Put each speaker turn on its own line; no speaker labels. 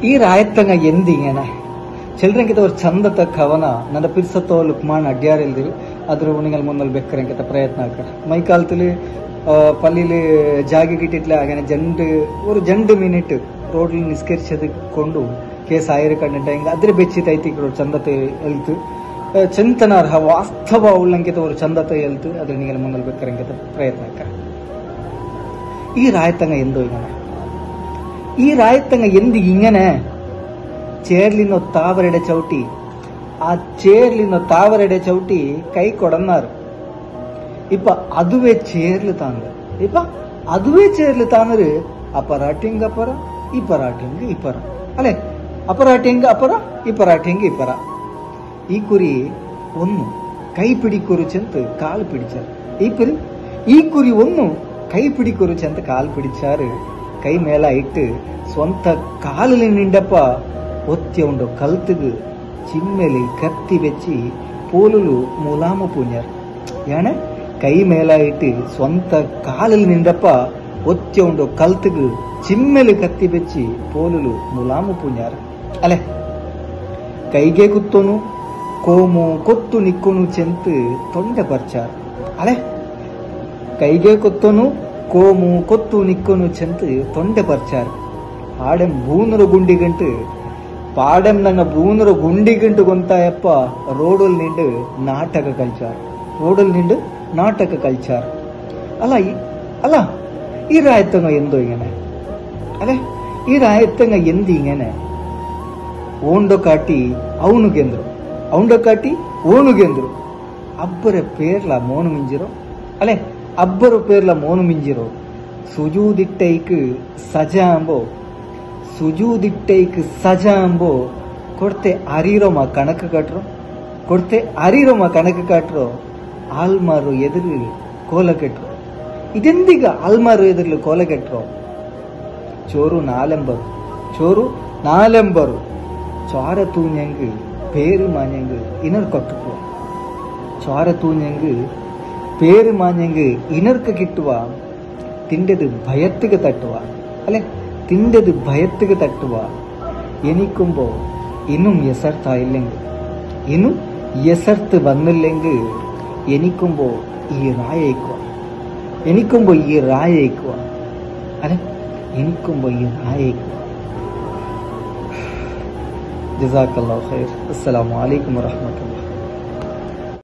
ಈ ರಾಯತ್ತಂಗ ಎಂದಿങ്ങനെ ಚಿಲ್ಡ್ರಂಕಿತ ഒരു ಚಂದತ ಕವನ ನನ್ನ ಪಿರ್ಸತ್ತೋ ಲುಕ್ಮಾನ್ ಅಡ್ಯಾರಿಲ್ದಿರು ಅದ್ರ നിങ്ങൾ മുന്നിൽ ಬೆಕ್ಕರಂಕಿತ ಪ್ರಯತ್ನ ಆಕಡ ಮೈಕಾಲത്തിൽ പള്ളിയിൽ ജാഗി കിട്ടിയിട്ടില്ല അങ്ങനെ ജണ്ട് മിനിറ്റ് റോഡിൽ നിസ്കരിച്ചത് കൊണ്ടു കേസ് ആയിരം കണ്ടിട്ടെങ്കിൽ അതിൽ ಬೆಚ್ಚಿತೈತಿ ഒരു ಚಂದತೆ ಎಲ್ತು ಚಿಂತನಾರ್ಹ ವಾಸ್ತವ ಉಳ್ಳಂಕಿತ ഒരു ಚಂದತೆ ಎಲ್ತು ಅದ್ರ നിങ്ങൾ മുന്നിൽ ಬೆಕ್ಕರಂಕಿತ ಪ್ರಯತ್ನ ಆಕಡ ഈ ರಾಯತ್ತಂಗ ಎಂದೋ ഇങ്ങനെ ഈ ರಾಯತ್ತಂಗ എന്ത് ഇങ്ങനെ ചേർലിനോ താവരയുടെ ചവിട്ടി ആ ചേർലിനോ താവരയുടെ ചവിട്ടി കൈ കൊടന്നാറ് ഇപ്പൊ അതുവേ ചേർല് താന്ന് ഇപ്പൊ അതുവേ ചേർല് താന്നര് അപ്പറാട്ടിയെങ്ക അപ്പറ ഇപ്പറാട്ടിയെങ്ക ഇപ്പറ അല്ലെ അപ്പറാട്ടിയെങ്ക അപ്പറ ഇപ്പറാട്ടിയെങ്ക ഇപ്പറ ഈ കുരി ഒന്നു കൈ പിടിക്കുറിച്ചെന്ത് കാൽ പിടിച്ചാർ ഈ കുരി ഒന്നു ಕೈ ಪಿಡಿಕೊರುಚಿ ಅಂತ ಕಾಲು ಪಿಡಿಚಾರು ಕೈ ಮೇಲ ಇಟ್ಟು ಸ್ವಂತ ಕಾಲಲ್ಲಿ ನಿಂಡಪ್ಪ ಒತ್ತಿ ಉಂಡು ಕಲ್ತಿಗು ಚಿಮ್ಮೆಲಿ ಕತ್ತಿ ಬೆಚ್ಚಿ ಪೋಲುಲು ಮುಲಾಮ ಪೂಣ್ಯರ್ ಏನ ಕೈ ಮೇಲ ಇಟ್ಟು ಸ್ವಂತ ಕಾಲಲ್ಲಿ ನಿಂಡಪ್ಪ ಒತ್ತಿ ಉಂಡು ಕಲ್ತಿಗು ಚಿಮ್ಮೆಲಿ ಕತ್ತಿ ಬೆಚ್ಚಿ ಪೋಲುಲು ಮುಲಾಮ ಪೂಣ್ಯರ್ ಅಲೆ ಕೈಗೆ ಕುತ್ತೋನು ಕೋಮು ಕೊತ್ತು ನಿಕ್ಕೋನು ಚೆಂತು ತೊಂಡೆ ಬರ್ಚಾರ್ ಅಲೆ ಕೈಗೆ ಕೊತ್ತನು ಕೋಮು ಕೊತ್ತು ನಿಕ್ಕೊನು ಚೆಂತು ತೊಂಡೆ ಪರ್ಚಾರ್ ಪಾಡೆಂ ಬೂನರ ಗುಂಡಿಗಂಟು ಪಾಡೆಂ ನಂಗ ಬೂನರ ಗುಂಡಿಗಂಟು ಗೊಂತಾಯಪ್ಪ ರೋಡಲ್ ನಿಂಡು ನಾಟಕ ಕಲ್ಚಾರ್ ಅಲ್ಲ ಈ ರಾಯತ್ತಂಗ ಎಂದೋ ಇങ്ങനെ ಅದೇ ಈ ರಾಯತ್ತಂಗ ಎಂದಿ ಇങ്ങനെ ಓಂಡೋ ಕಾಟಿ ಓಣುಗೆಂದ್ರು ಅಬ್ಬರ ಪೇರ್ಲ ಮೋನು ಮಿಂಜಿರೋ ಅಲೆ ಅಬ್ಬರು ಪೇರ್ಲ ಮೋನು ಮಿಂಜಿರೋ ಸುಜೂದಿಟ್ಟೈಕ್ ಸಜಾ ಅಂಬೋ ಕೊಡ್ತೆ ಅರಿರೋಮ ಕಣಕ ಕಟ್ರೋ ಆಲ್ಮಾರು ಎದುರು ಕೋಲ ಕೆಟ್ರು ಇದೆಂದಿಗ ಆಲ್ಮಾರು ಎದುರು ಕೋಲ ಕೆಟ್ರೋ ಚೋರು ನಾಲೆಂಬರು ಚೋರ ತೂഞ്ഞಂಗ್ പേര് മാഞ്ഞെങ്ക് ഇനർ കൊട്ടുക ചോര തൂഞ്ഞെങ്ക് പേര് മാഞ്ഞെങ്ക് ഇനർക്ക് കിട്ടുക തിൻ്റെത് ഭയത്തുക തട്ടുക അല്ലെ തിൻ്റെത് ഭയത്തുക തട്ടുക എനിക്കുമ്പോ ഇന്നും എസർത്തായില്ലെങ്കിൽ ഇന്നും എസർത്ത് വന്നില്ലെങ്കിൽ എനിക്കുമ്പോ ഈ റായയിക്കുക അല്ലെ എനിക്കുമ്പോ ഈ റായയിക്കുക. ജസാക്കല്ലാഹു ഖൈർ. അസ്സലാമു അലൈക്കും വറഹ്മത്തുള്ളാഹി.